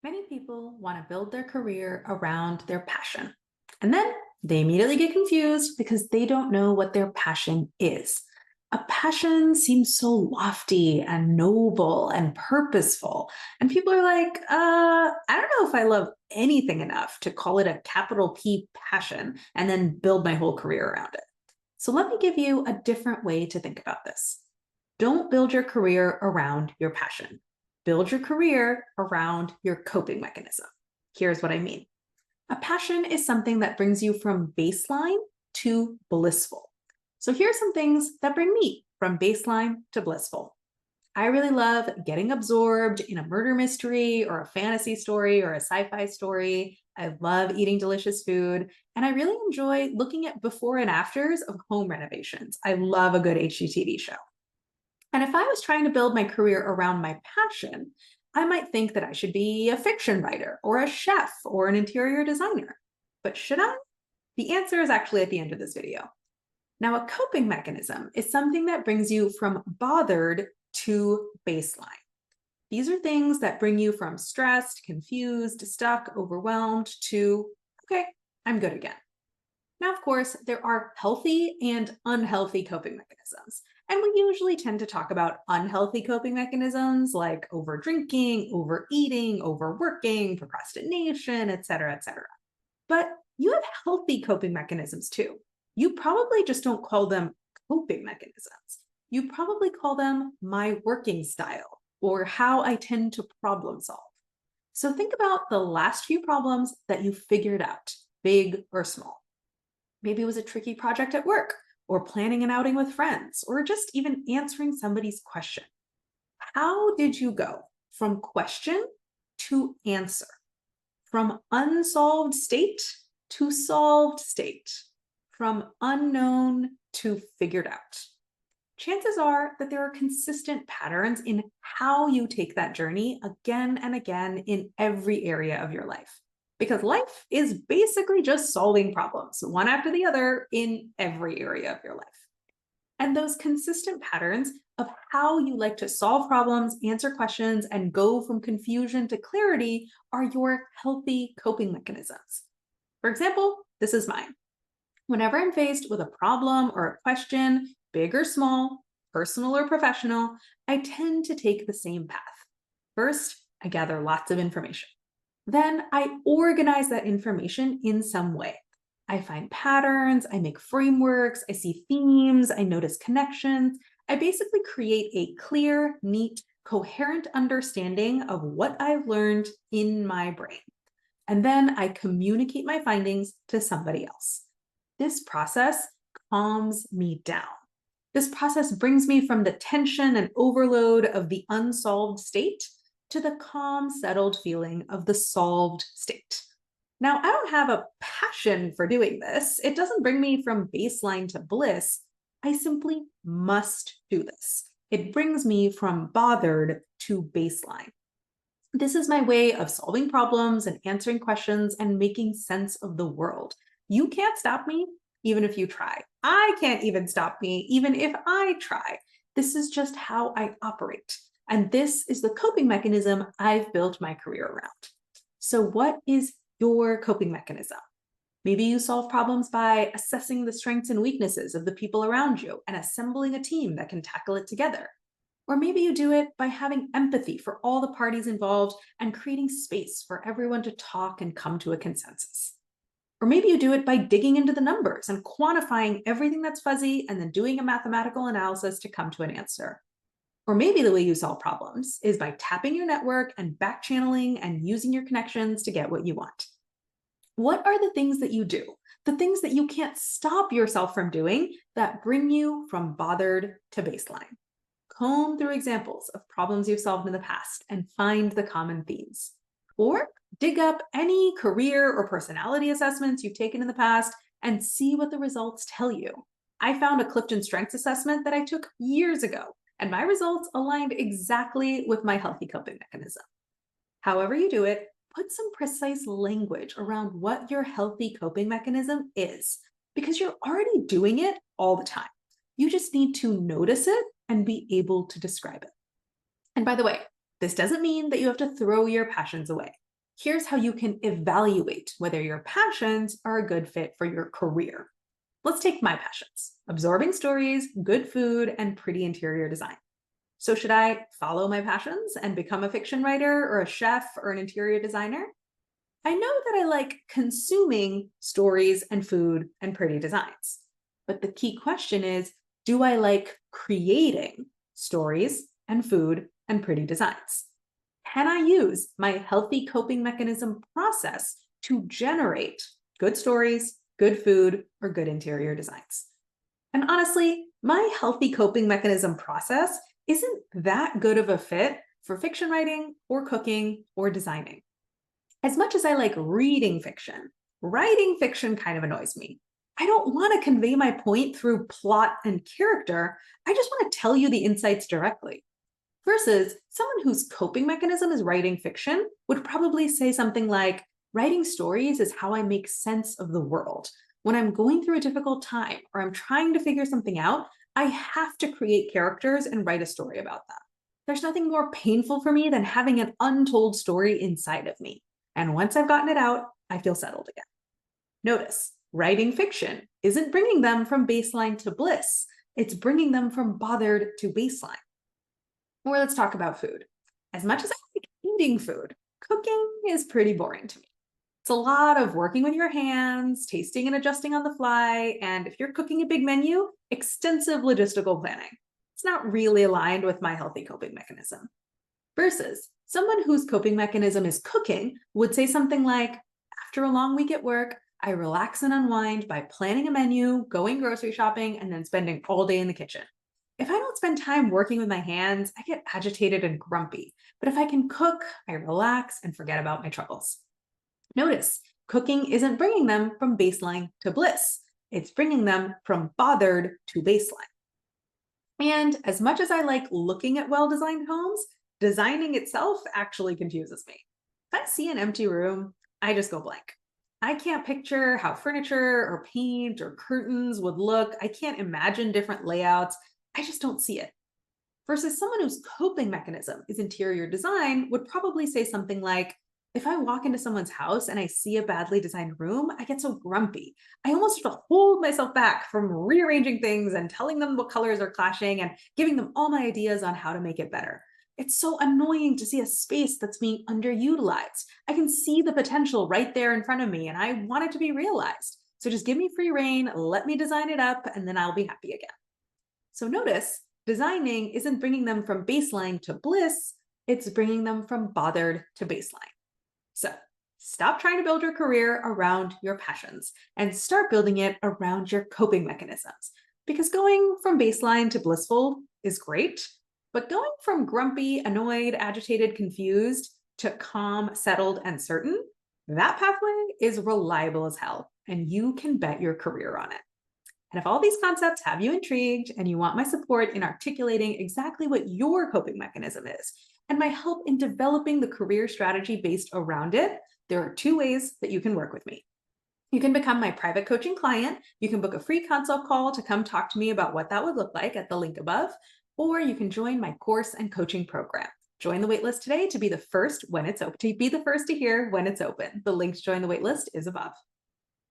Many people want to build their career around their passion. And then they immediately get confused because they don't know what their passion is. A passion seems so lofty and noble and purposeful. And people are like, I don't know if I love anything enough to call it a capital P passion and then build my whole career around it. So let me give you a different way to think about this. Don't build your career around your passion. Build your career around your coping mechanism. Here's what I mean. A passion is something that brings you from baseline to blissful. So here's some things that bring me from baseline to blissful. I really love getting absorbed in a murder mystery or a fantasy story or a sci-fi story. I love eating delicious food, and I really enjoy looking at before and afters of home renovations. I love a good HGTV show. And if I was trying to build my career around my passion, I might think that I should be a fiction writer or a chef or an interior designer. But should I? The answer is actually at the end of this video. Now, a coping mechanism is something that brings you from bothered to baseline. These are things that bring you from stressed, confused, stuck, overwhelmed to, okay, I'm good again. Now, of course, there are healthy and unhealthy coping mechanisms. And we usually tend to talk about unhealthy coping mechanisms like over drinking, overeating, overworking, procrastination, etc., etc. But you have healthy coping mechanisms too. You probably just don't call them coping mechanisms. You probably call them my working style or how I tend to problem solve. So think about the last few problems that you figured out, big or small. Maybe it was a tricky project at work, or planning an outing with friends, or just even answering somebody's question. How did you go from question to answer? From unsolved state to solved state? From unknown to figured out? Chances are that there are consistent patterns in how you take that journey again and again in every area of your life. Because life is basically just solving problems, one after the other, in every area of your life. And those consistent patterns of how you like to solve problems, answer questions, and go from confusion to clarity are your healthy coping mechanisms. For example, this is mine. Whenever I'm faced with a problem or a question, big or small, personal or professional, I tend to take the same path. First, I gather lots of information. Then I organize that information in some way. I find patterns, I make frameworks, I see themes, I notice connections. I basically create a clear, neat, coherent understanding of what I've learned in my brain. And then I communicate my findings to somebody else. This process calms me down. This process brings me from the tension and overload of the unsolved state to the calm, settled feeling of the solved state. Now, I don't have a passion for doing this. It doesn't bring me from baseline to bliss. I simply must do this. It brings me from bothered to baseline. This is my way of solving problems and answering questions and making sense of the world. You can't stop me, even if you try. I can't even stop me, even if I try. This is just how I operate. And this is the coping mechanism I've built my career around. So what is your coping mechanism? Maybe you solve problems by assessing the strengths and weaknesses of the people around you and assembling a team that can tackle it together. Or maybe you do it by having empathy for all the parties involved and creating space for everyone to talk and come to a consensus. Or maybe you do it by digging into the numbers and quantifying everything that's fuzzy and then doing a mathematical analysis to come to an answer. Or maybe the way you solve problems is by tapping your network and back channeling and using your connections to get what you want. What are the things that you do? The things that you can't stop yourself from doing that bring you from bothered to baseline. Comb through examples of problems you've solved in the past and find the common themes. Or dig up any career or personality assessments you've taken in the past and see what the results tell you. I found a Clifton Strengths assessment that I took years ago, and my results aligned exactly with my healthy coping mechanism. However you do it, put some precise language around what your healthy coping mechanism is, because you're already doing it all the time. You just need to notice it and be able to describe it. And by the way, this doesn't mean that you have to throw your passions away. Here's how you can evaluate whether your passions are a good fit for your career. Let's take my passions: absorbing stories, good food, and pretty interior design. So, should I follow my passions and become a fiction writer or a chef or an interior designer? I know that I like consuming stories and food and pretty designs. But the key question is, do I like creating stories and food and pretty designs? Can I use my healthy coping mechanism process to generate good stories, good food, or good interior designs? And honestly, my healthy coping mechanism process isn't that good of a fit for fiction writing or cooking or designing. As much as I like reading fiction, writing fiction kind of annoys me. I don't want to convey my point through plot and character. I just want to tell you the insights directly. Versus someone whose coping mechanism is writing fiction would probably say something like, writing stories is how I make sense of the world. When I'm going through a difficult time or I'm trying to figure something out, I have to create characters and write a story about them. There's nothing more painful for me than having an untold story inside of me. And once I've gotten it out, I feel settled again. Notice, writing fiction isn't bringing them from baseline to bliss, it's bringing them from bothered to baseline. Or let's talk about food. As much as I like eating food, cooking is pretty boring to me. It's a lot of working with your hands, tasting and adjusting on the fly, and if you're cooking a big menu, extensive logistical planning. It's not really aligned with my healthy coping mechanism. Versus someone whose coping mechanism is cooking would say something like, after a long week at work, I relax and unwind by planning a menu, going grocery shopping, and then spending all day in the kitchen. If I don't spend time working with my hands, I get agitated and grumpy. But if I can cook, I relax and forget about my troubles. Notice, cooking isn't bringing them from baseline to bliss. It's bringing them from bothered to baseline. And as much as I like looking at well-designed homes, designing itself actually confuses me. If I see an empty room, I just go blank. I can't picture how furniture or paint or curtains would look. I can't imagine different layouts. I just don't see it. Versus someone whose coping mechanism is interior design would probably say something like, if I walk into someone's house and I see a badly designed room, I get so grumpy. I almost have to hold myself back from rearranging things and telling them what colors are clashing and giving them all my ideas on how to make it better. It's so annoying to see a space that's being underutilized. I can see the potential right there in front of me and I want it to be realized. So just give me free reign, let me design it up, and then I'll be happy again. So notice, designing isn't bringing them from baseline to bliss, it's bringing them from bothered to baseline. So stop trying to build your career around your passions and start building it around your coping mechanisms. Because going from baseline to blissful is great, but going from grumpy, annoyed, agitated, confused to calm, settled, and certain, that pathway is reliable as hell, and you can bet your career on it. And if all these concepts have you intrigued and you want my support in articulating exactly what your coping mechanism is, and my help in developing the career strategy based around it, there are two ways that you can work with me. You can become my private coaching client. You can book a free consult call to come talk to me about what that would look like at the link above, or you can join my course and coaching program. Join the waitlist today to be the first when it's open, to be the first to hear when it's open. The link to join the waitlist is above.